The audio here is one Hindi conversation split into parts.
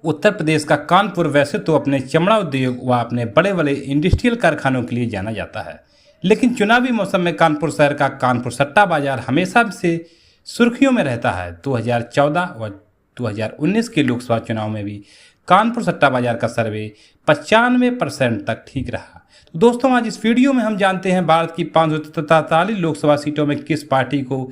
उत्तर प्रदेश का कानपुर वैसे तो अपने चमड़ा उद्योग व अपने बड़े बड़े इंडस्ट्रियल कारखानों के लिए जाना जाता है, लेकिन चुनावी मौसम में कानपुर शहर का कानपुर सट्टा बाजार हमेशा से सुर्खियों में रहता है। 2014 व 2019 के लोकसभा चुनाव में भी कानपुर सट्टा बाजार का सर्वे 95% तक ठीक रहा। तो दोस्तों, आज इस वीडियो में हम जानते हैं भारत की 543 लोकसभा सीटों में किस पार्टी को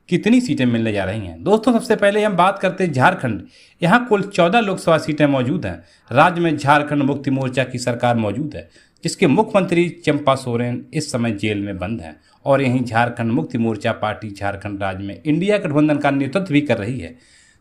कितनी सीटें मिलने जा रही हैं। दोस्तों, सबसे पहले हम बात करते हैं झारखंड। यहाँ कुल 14 लोकसभा सीटें मौजूद हैं। राज्य में झारखंड मुक्ति मोर्चा की सरकार मौजूद है, जिसके मुख्यमंत्री चंपा सोरेन इस समय जेल में बंद हैं। और यहीं झारखंड मुक्ति मोर्चा पार्टी झारखंड राज्य में इंडिया गठबंधन का नेतृत्व भी कर रही है।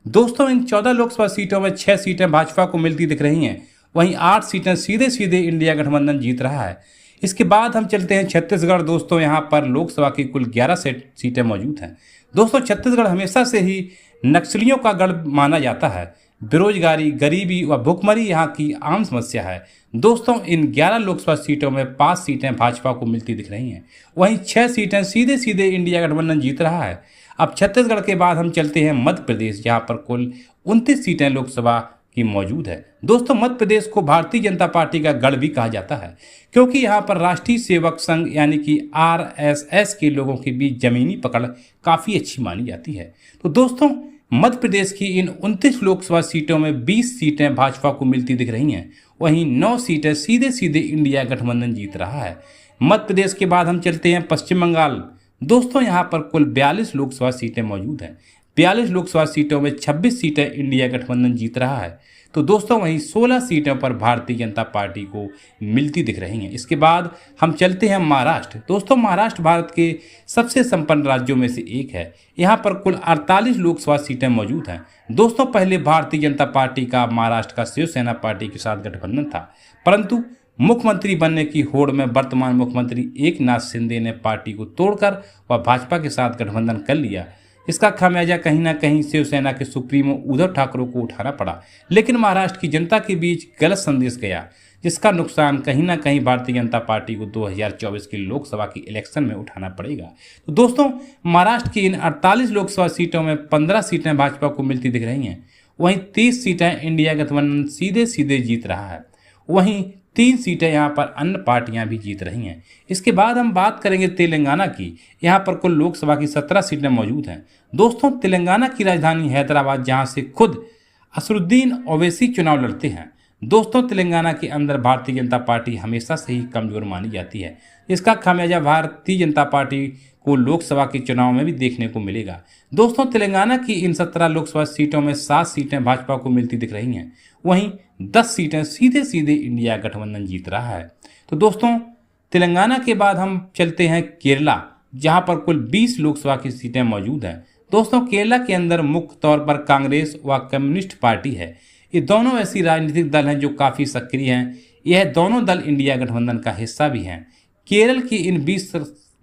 दोस्तों, इन 14 लोकसभा सीटों में 6 सीटें भाजपा को मिलती दिख रही हैं, वहीं 8 सीटें सीधे सीधे इंडिया गठबंधन जीत रहा है। इसके बाद हम चलते हैं छत्तीसगढ़। दोस्तों, यहाँ पर लोकसभा की कुल 11 सीटें मौजूद हैं। दोस्तों, छत्तीसगढ़ हमेशा से ही नक्सलियों का गढ़ माना जाता है। बेरोजगारी, गरीबी व भुखमरी यहाँ की आम समस्या है। दोस्तों, इन 11 लोकसभा सीटों में 5 सीटें भाजपा को मिलती दिख रही हैं, वहीं 6 सीटें सीधे सीधे इंडिया गठबंधन जीत रहा है। अब छत्तीसगढ़ के बाद हम चलते हैं मध्य प्रदेश, जहाँ पर कुल 29 सीटें लोकसभा की मौजूद है। दोस्तों, मध्य प्रदेश को भारतीय जनता पार्टी का गढ़ भी कहा जाता है, क्योंकि यहाँ पर राष्ट्रीय सेवक संघ यानी कि RSS के लोगों के बीच जमीनी पकड़ काफ़ी अच्छी मानी जाती है। तो दोस्तों, मध्य प्रदेश की इन 29 लोकसभा सीटों में 20 सीटें भाजपा को मिलती दिख रही हैं, वहीं 9 सीटें सीधे सीधे इंडिया गठबंधन जीत रहा है। मध्य प्रदेश के बाद हम चलते हैं पश्चिम बंगाल। दोस्तों, यहाँ पर कुल 42 लोकसभा सीटें मौजूद हैं। 42 लोकसभा सीटों में 26 सीटें इंडिया गठबंधन जीत रहा है। तो दोस्तों, वहीं 16 सीटों पर भारतीय जनता पार्टी को मिलती दिख रही हैं। इसके बाद हम चलते हैं महाराष्ट्र। दोस्तों, महाराष्ट्र भारत के सबसे संपन्न राज्यों में से एक है। यहाँ पर कुल 48 लोकसभा सीटें मौजूद हैं। दोस्तों, पहले भारतीय जनता पार्टी का महाराष्ट्र का शिवसेना पार्टी के साथ गठबंधन था, परंतु मुख्यमंत्री बनने की होड़ में वर्तमान मुख्यमंत्री एकनाथ शिंदे ने पार्टी को तोड़कर वह भाजपा के साथ गठबंधन कर लिया। इसका खामियाजा कहीं ना कहीं शिवसेना के सुप्रीमो उद्धव ठाकरे को उठाना पड़ा, लेकिन महाराष्ट्र की जनता के बीच गलत संदेश गया, जिसका नुकसान कहीं ना कहीं भारतीय जनता पार्टी को 2024 की लोकसभा की इलेक्शन में उठाना पड़ेगा। तो दोस्तों, महाराष्ट्र की इन 48 लोकसभा सीटों में 15 सीटें भाजपा को मिलती दिख रही हैं, वहीं 30 सीटें इंडिया गठबंधन सीधे सीधे जीत रहा है, वहीं 3 सीटें यहाँ पर अन्य पार्टियां भी जीत रही हैं। इसके बाद हम बात करेंगे तेलंगाना की। यहाँ पर कुल लोकसभा की 17 सीटें मौजूद हैं। दोस्तों, तेलंगाना की राजधानी हैदराबाद, जहाँ से खुद असरुद्दीन ओवैसी चुनाव लड़ते हैं। दोस्तों, तेलंगाना के अंदर भारतीय जनता पार्टी हमेशा से ही कमजोर मानी जाती है। इसका खामियाजा भारतीय जनता पार्टी को लोकसभा के चुनाव में भी देखने को मिलेगा। दोस्तों, तेलंगाना की इन 17 लोकसभा सीटों में 7 सीटें भाजपा को मिलती दिख रही हैं, वहीं 10 सीटें सीधे सीधे इंडिया गठबंधन जीत रहा है। तो दोस्तों, तेलंगाना के बाद हम चलते हैं केरला, जहां पर कुल 20 लोकसभा की सीटें मौजूद हैं। दोस्तों, केरला के अंदर मुख्य तौर पर कांग्रेस व कम्युनिस्ट पार्टी है। ये दोनों ऐसी राजनीतिक दल हैं जो काफ़ी सक्रिय हैं। यह दोनों दल इंडिया गठबंधन का हिस्सा भी हैं। केरल की इन 20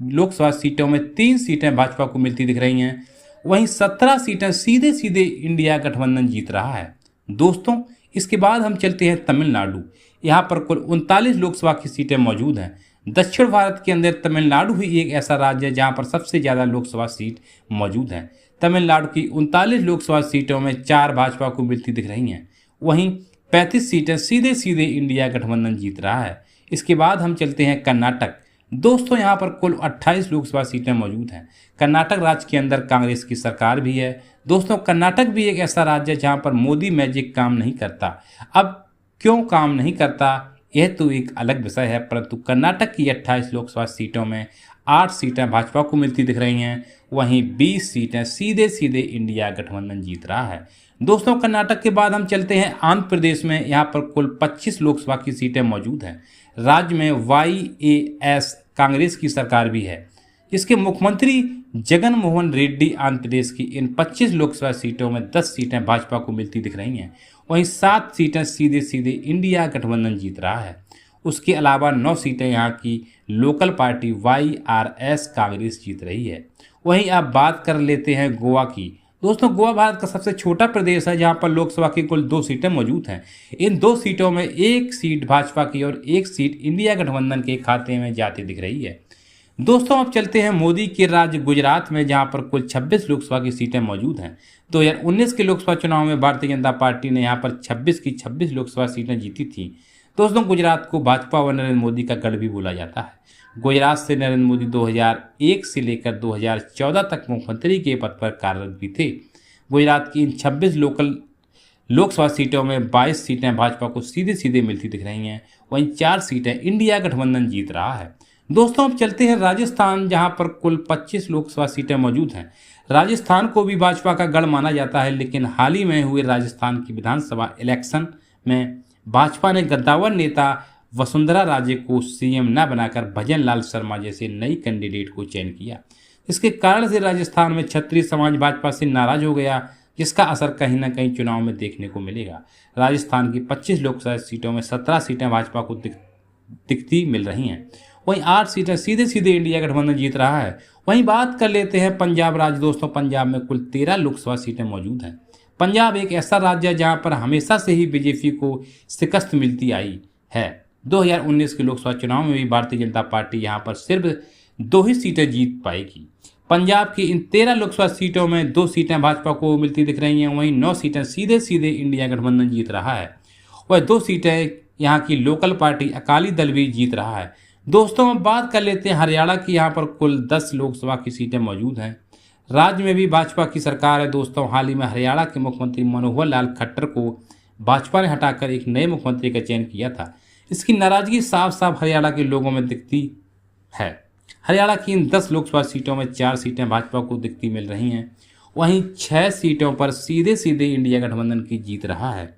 लोकसभा सीटों में 3 सीटें भाजपा को मिलती दिख रही हैं, वहीं 17 सीटें सीधे सीधे इंडिया गठबंधन जीत रहा है। दोस्तों, इसके बाद हम चलते हैं तमिलनाडु। यहाँ पर कुल 39 लोकसभा की सीटें मौजूद हैं। दक्षिण भारत के अंदर तमिलनाडु ही एक ऐसा राज्य है जहाँ पर सबसे ज़्यादा लोकसभा सीट मौजूद हैं। तमिलनाडु की 39 लोकसभा सीटों में 4 भाजपा को मिलती दिख रही हैं, वहीं 35 सीटें सीधे सीधे इंडिया गठबंधन जीत रहा है। इसके बाद हम चलते हैं कर्नाटक। दोस्तों, यहाँ पर कुल 28 लोकसभा सीटें मौजूद हैं। कर्नाटक राज्य के अंदर कांग्रेस की सरकार भी है। दोस्तों, कर्नाटक भी एक ऐसा राज्य है जहाँ पर मोदी मैजिक काम नहीं करता। अब क्यों काम नहीं करता, यह तो एक अलग विषय है, परंतु कर्नाटक की 28 लोकसभा सीटों में 8 सीटें भाजपा को मिलती दिख रही हैं, वहीं 20 सीटें सीधे सीधे इंडिया गठबंधन जीत रहा है। दोस्तों, कर्नाटक के बाद हम चलते हैं आंध्र प्रदेश में। यहाँ पर कुल 25 लोकसभा की सीटें मौजूद हैं। राज्य में YAS कांग्रेस की सरकार भी है, जिसके मुख्यमंत्री जगन मोहन रेड्डी। आंध्र प्रदेश की इन 25 लोकसभा सीटों में 10 सीटें भाजपा को मिलती दिख रही हैं, वहीं 7 सीटें सीधे सीधे इंडिया गठबंधन जीत रहा है। उसके अलावा 9 सीटें यहाँ की लोकल पार्टी YRS कांग्रेस जीत रही है। वहीं आप बात कर लेते हैं गोवा की। दोस्तों, गोवा भारत का सबसे छोटा प्रदेश है, जहां पर लोकसभा की कुल 2 सीटें मौजूद हैं। इन 2 सीटों में 1 सीट भाजपा की और 1 सीट इंडिया गठबंधन के खाते में जाती दिख रही है। दोस्तों अब चलते हैं मोदी के राज्य गुजरात में, जहां पर कुल 26 लोकसभा की सीटें मौजूद हैं। 2019 के लोकसभा चुनाव में भारतीय जनता पार्टी ने यहां पर 26 की 26 लोकसभा सीटें जीती थी। दोस्तों गुजरात को भाजपा व नरेंद्र मोदी का गढ़ भी बोला जाता है। गुजरात से नरेंद्र मोदी 2001 से लेकर 2014 तक मुख्यमंत्री के पद पर कार्यरत भी थे। गुजरात की इन 26 लोकसभा सीटों में 22 सीटें भाजपा को सीधे सीधे मिलती दिख रही हैं, वहीं 4 सीटें इंडिया गठबंधन जीत रहा है। दोस्तों अब चलते हैं राजस्थान, जहां पर कुल 25 लोकसभा सीटें मौजूद हैं। राजस्थान को भी भाजपा का गढ़ माना जाता है, लेकिन हाल ही में हुए राजस्थान की विधानसभा इलेक्शन में भाजपा ने गद्दावर नेता वसुंधरा राजे को सीएम न बनाकर भजन लाल शर्मा जैसे नई कैंडिडेट को चयन किया। इसके कारण से राजस्थान में क्षत्रिय समाज भाजपा से नाराज हो गया, जिसका असर कहीं न कहीं चुनाव में देखने को मिलेगा। राजस्थान की 25 लोकसभा सीटों में 17 सीटें भाजपा को दिखती मिल रही हैं, वहीं 8 सीटें सीधे सीधे इंडिया गठबंधन जीत रहा है। वहीं बात कर लेते हैं पंजाब राज्य। दोस्तों पंजाब में कुल 13 लोकसभा सीटें मौजूद हैं। पंजाब एक ऐसा राज्य है जहां पर हमेशा से ही बीजेपी को शिकस्त मिलती आई है। 2019 के लोकसभा चुनाव में भी भारतीय जनता पार्टी यहां पर सिर्फ 2 ही सीटें जीत पाएगी। पंजाब की इन 13 लोकसभा सीटों में 2 सीटें भाजपा को मिलती दिख रही हैं, वहीं 9 सीटें सीधे सीधे इंडिया गठबंधन जीत रहा है। वह 2 सीटें यहाँ की लोकल पार्टी अकाली दल भी जीत रहा है। दोस्तों अब बात कर लेते हैं हरियाणा की। यहाँ पर कुल 10 लोकसभा की सीटें मौजूद हैं। राज्य में भी भाजपा की सरकार है। दोस्तों हाल ही में हरियाणा के मुख्यमंत्री मनोहर लाल खट्टर को भाजपा ने हटाकर एक नए मुख्यमंत्री का चयन किया था। इसकी नाराजगी साफ साफ हरियाणा के लोगों में दिखती है। हरियाणा की इन 10 लोकसभा सीटों में 4 सीटें भाजपा को दिखती मिल रही हैं, वहीं 6 सीटों पर सीधे सीधे इंडिया गठबंधन की जीत रहा है।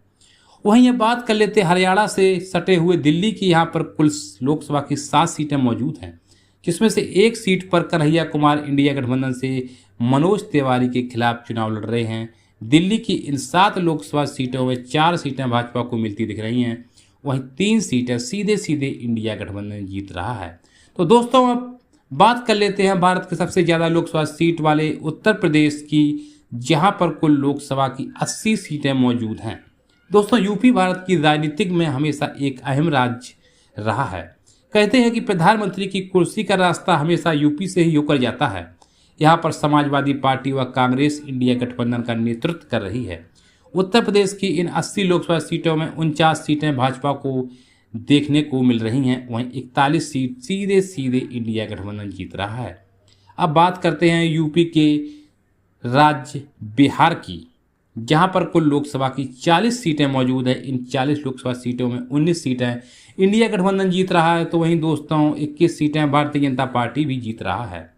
वहीं अब बात कर लेते हैं हरियाणा से सटे हुए दिल्ली की। यहाँ पर कुल लोकसभा की 7 सीटें मौजूद हैं, जिसमें से 1 सीट पर कन्हैया कुमार इंडिया गठबंधन से मनोज तिवारी के खिलाफ चुनाव लड़ रहे हैं। दिल्ली की इन 7 लोकसभा सीटों में 4 सीटें भाजपा को मिलती दिख रही हैं, वहीं 3 सीटें सीधे सीधे इंडिया गठबंधन जीत रहा है। तो दोस्तों अब बात कर लेते हैं भारत के सबसे ज़्यादा लोकसभा सीट वाले उत्तर प्रदेश की, जहां पर कुल लोकसभा की 80 सीटें मौजूद हैं। दोस्तों यूपी भारत की राजनीतिक में हमेशा एक अहम राज्य रहा है। कहते हैं कि प्रधानमंत्री की कुर्सी का रास्ता हमेशा यूपी से ही होकर जाता है। यहाँ पर समाजवादी पार्टी व कांग्रेस इंडिया गठबंधन का नेतृत्व कर रही है। उत्तर प्रदेश की इन 80 लोकसभा सीटों में 49 सीटें भाजपा को देखने को मिल रही हैं, वहीं 41 सीट सीधे सीधे इंडिया गठबंधन जीत रहा है। अब बात करते हैं यूपी के राज्य बिहार की, जहां पर कुल लोकसभा की 40 सीटें मौजूद है। इन 40 लोकसभा सीटों में 19 सीटें इंडिया गठबंधन जीत रहा है, तो वहीं दोस्तों 21 सीटें भारतीय जनता पार्टी भी जीत रहा है।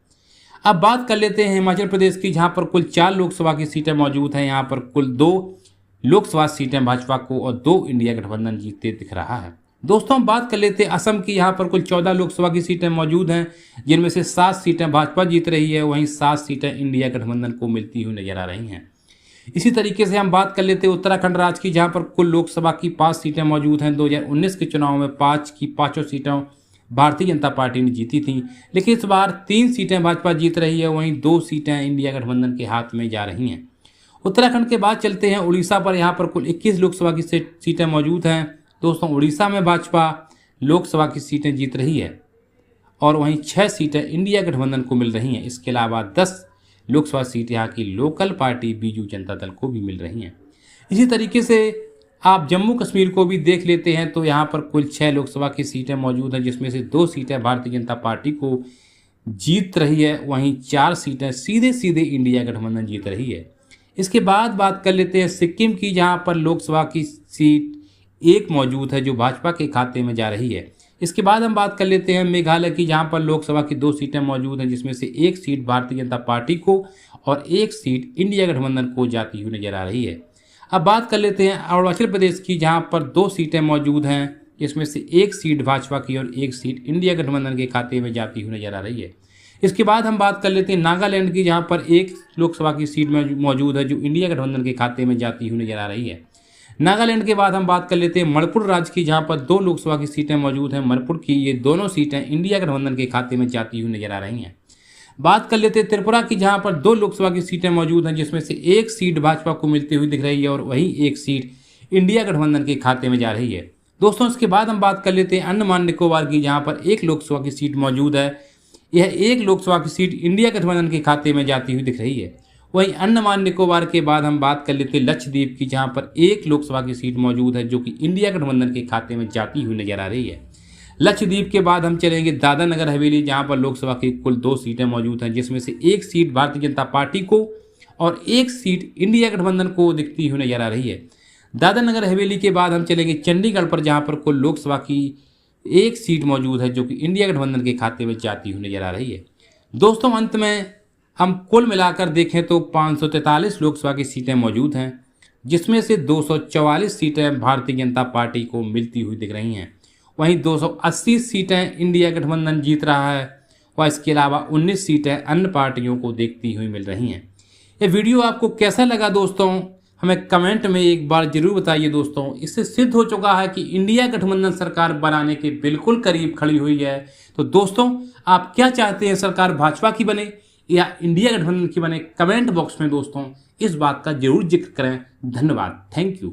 अब बात कर लेते हैं हिमाचल प्रदेश की, जहां पर कुल 4 लोकसभा की सीटें मौजूद हैं। यहाँ पर कुल 2 लोकसभा सीटें भाजपा को और 2 इंडिया गठबंधन जीतते दिख रहा है। दोस्तों बात कर लेते हैं असम की। यहाँ पर कुल 14 लोकसभा की सीटें मौजूद हैं, जिनमें से 7 सीटें भाजपा जीत रही है, वहीं 7 सीटें इंडिया गठबंधन को मिलती हुई नजर आ रही हैं। इसी तरीके से हम बात कर लेते हैं उत्तराखंड राज्य की, जहां पर कुल लोकसभा की 5 सीटें मौजूद हैं। 2019 के चुनाव में 5 की 5 सीटें भारतीय जनता पार्टी ने जीती थी, लेकिन इस बार 3 सीटें भाजपा जीत रही है, वहीं 2 सीटें इंडिया गठबंधन के हाथ में जा रही हैं। उत्तराखंड के बाद चलते हैं उड़ीसा पर। यहाँ पर कुल 21 लोकसभा की सीटें मौजूद हैं। दोस्तों उड़ीसा में भाजपा लोकसभा की सीटें जीत रही है और वहीं 6 सीटें इंडिया गठबंधन को मिल रही हैं। इसके अलावा 10 लोकसभा सीट यहाँ की लोकल पार्टी बीजू जनता दल को भी मिल रही हैं। इसी तरीके से आप जम्मू कश्मीर को भी देख लेते हैं, तो यहाँ पर कुल 6 लोकसभा की सीटें मौजूद हैं, जिसमें से 2 सीटें भारतीय जनता पार्टी को जीत रही है, वहीं 4 सीटें सीधे सीधे इंडिया गठबंधन जीत रही है। इसके बाद बात कर लेते हैं सिक्किम की, जहाँ पर लोकसभा की सीट 1 मौजूद है जो भाजपा के खाते में जा रही है। इसके बाद हम बात कर लेते हैं मेघालय की, जहां पर लोकसभा की 2 सीटें मौजूद हैं, जिसमें से 1 सीट भारतीय जनता पार्टी को और 1 सीट इंडिया गठबंधन को जाती हुई नजर आ रही है। अब बात कर लेते हैं अरुणाचल प्रदेश की, जहां पर 2 सीटें मौजूद हैं, जिसमें से 1 सीट भाजपा की और 1 सीट इंडिया गठबंधन के खाते में जाती हुई नजर आ रही है। इसके बाद हम बात कर लेते हैं नागालैंड की, जहाँ पर 1 लोकसभा की सीट मौजूद है जो इंडिया गठबंधन के खाते में जाती हुई नजर आ रही है। नागालैंड के बाद हम बात कर लेते हैं मणिपुर राज्य की, जहां पर 2 लोकसभा की सीटें मौजूद हैं। मणिपुर की ये दोनों सीटें इंडिया गठबंधन के खाते में जाती हुई नजर आ रही हैं। बात कर लेते हैं त्रिपुरा की, जहां पर 2 लोकसभा की सीटें मौजूद हैं, जिसमें से 1 सीट भाजपा को मिलती हुई दिख रही है और वहीं 1 सीट इंडिया गठबंधन के खाते में जा रही है। दोस्तों इसके बाद हम बात कर लेते हैं अंडमान निकोबार की, जहाँ पर 1 लोकसभा की सीट मौजूद है। यह एक लोकसभा की सीट इंडिया गठबंधन के खाते में जाती हुई दिख रही है। वहीं अंडमान निकोबार के बाद हम बात कर लेते हैं लक्षद्वीप की, जहां पर एक लोकसभा की सीट मौजूद है जो कि इंडिया गठबंधन के खाते में जाती हुई नजर आ रही है। लक्षद्वीप के बाद हम चलेंगे दादरा नगर हवेली, जहां पर लोकसभा की कुल 2 सीटें मौजूद हैं, जिसमें से एक सीट भारतीय जनता पार्टी को और एक सीट इंडिया गठबंधन को दिखती हुई नजर आ रही है। दादरा नगर हवेली के बाद हम चलेंगे चंडीगढ़ पर, जहां पर कुल लोकसभा की एक सीट मौजूद है जो कि इंडिया गठबंधन के खाते में जाती हुई नजर आ रही है। दोस्तों, अंत में हम कुल मिलाकर देखें तो 543 लोकसभा की सीटें मौजूद हैं, जिसमें से 244 सीटें भारतीय जनता पार्टी को मिलती हुई दिख रही हैं। वहीं 280 सीटें इंडिया गठबंधन जीत रहा है और इसके अलावा 19 सीटें अन्य पार्टियों को देखती हुई मिल रही हैं। ये वीडियो आपको कैसा लगा दोस्तों, हमें कमेंट में एक बार जरूर बताइए। दोस्तों, इससे सिद्ध हो चुका है कि इंडिया गठबंधन सरकार बनाने के बिल्कुल करीब खड़ी हुई है। तो दोस्तों, आप क्या चाहते हैं, सरकार भाजपा की बने या इंडिया गठबंधन की बने? कमेंट बॉक्स में दोस्तों इस बात का जरूर जिक्र करें। धन्यवाद, थैंक यू।